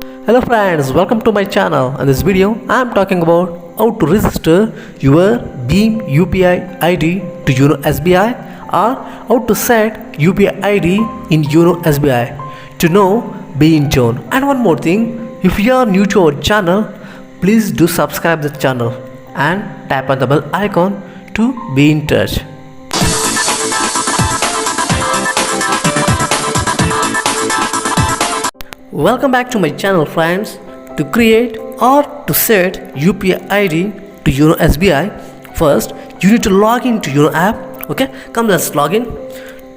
Hello friends, welcome to my channel. In this video, I am talking about how to register your Beam UPI ID to YONO SBI or how to set UPI ID in YONO SBI to know be in zone. And one more thing, if you are new to our channel, please do subscribe the channel and tap on the bell icon to be in touch. Welcome back to my channel friends. To create or to set UPI ID to YONO SBI, first you need to log into YONO app. Okay, come let's log in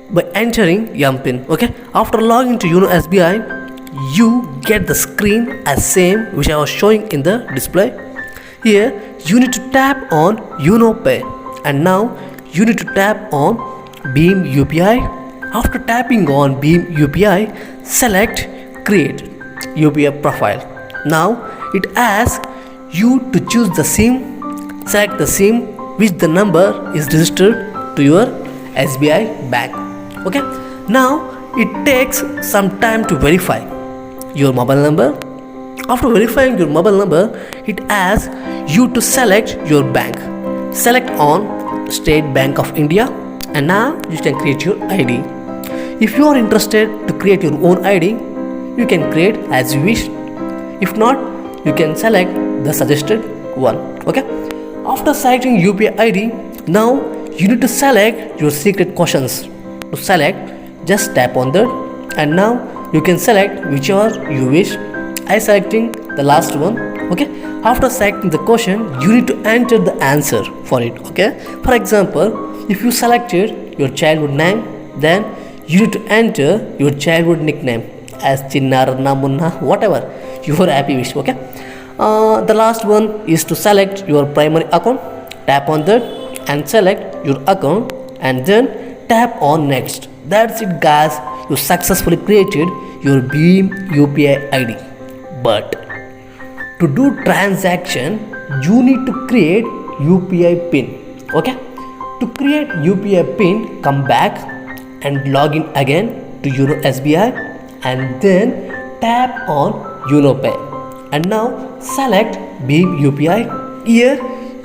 by entering Pin. Okay, after logging to YONO SBI, you get the screen as same which I was showing in the display. Here you need to tap on YONO Pay and now you need to tap on Beam UPI. After tapping on Beam UPI, select create UPI profile. Now it asks you to choose the SIM. Select the SIM which the number is registered to your SBI bank. Okay, now it takes some time to verify your mobile number. After verifying your mobile number, it asks you to select your bank. Select on State Bank of India and now you can create your ID. If you are interested to create your own ID, you can create as you wish. If not, you can select the suggested one. Okay, after selecting UPI ID, now you need to select your secret questions. To select, just tap on that and now you can select whichever you wish. I selecting the last one. Okay, after selecting the question, you need to enter the answer for it. Okay, for example, if you selected your childhood name, then you need to enter your childhood nickname as Chinna, Ranna, Munna, whatever your happy wish. Okay, the last one is to select your primary account. Tap on that and select your account and then tap on next. That's it guys, you successfully created your Beam UPI ID. But to do transaction, you need to create UPI Pin. Okay, to create UPI Pin, come back and log in again to YONO SBI and then tap on YONO Pay and now select Beam UPI. Here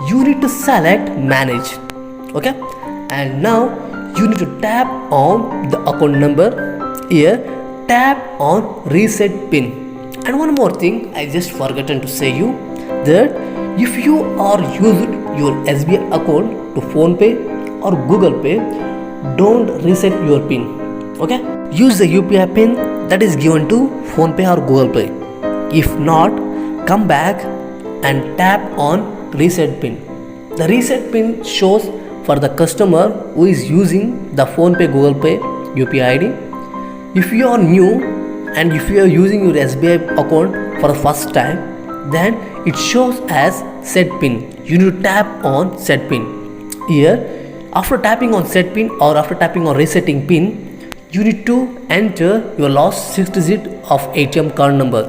you need to select manage. Okay, and now you need to tap on the account number. Here tap on reset pin. And one more thing I just forgotten to say you, that if you are used your SBI account to PhonePe or Google Pay, don't reset your pin. Okay, use the UPI pin that is given to PhonePe or Google Pay. If not, come back and tap on reset pin. The reset pin shows for the customer who is using the PhonePe, Google Pay UPI ID. If you are new and if you are using your SBI account for the first time, then it shows as set pin. You need to tap on set pin. Here after tapping on set pin or after tapping on resetting pin, you need to enter your last 6 digit of ATM card number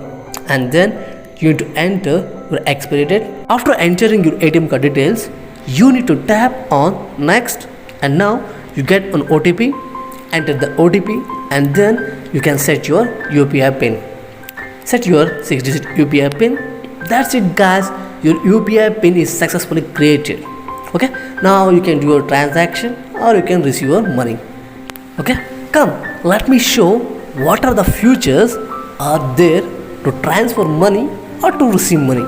and then you need to enter your expiry date. After entering your ATM card details, you need to tap on next and now you get an OTP. Enter the OTP and then you can set your UPI pin. Set your 6 digit UPI pin. That's it guys, your UPI pin is successfully created. Okay, now you can do your transaction or you can receive your money. Okay, come let me show what are the features are there to transfer money or to receive money.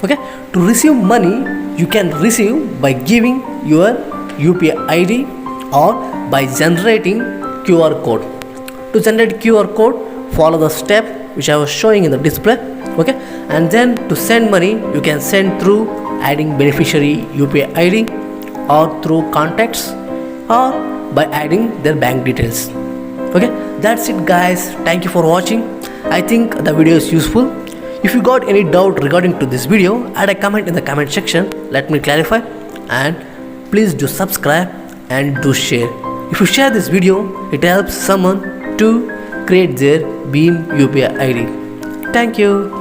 Okay, to receive money you can receive by giving your UPI ID or by generating QR code. To generate QR code, follow the step which I was showing in the display. Okay, and then to send money you can send through adding beneficiary UPI ID or through contacts or by adding their bank details. Okay, that's it guys, thank you for watching. I think the video is useful. If you got any doubt regarding to this video, add a comment in the comment section, let me clarify, and please do subscribe and do share. If you share this video, it helps someone to create their Beam UPI ID. Thank you.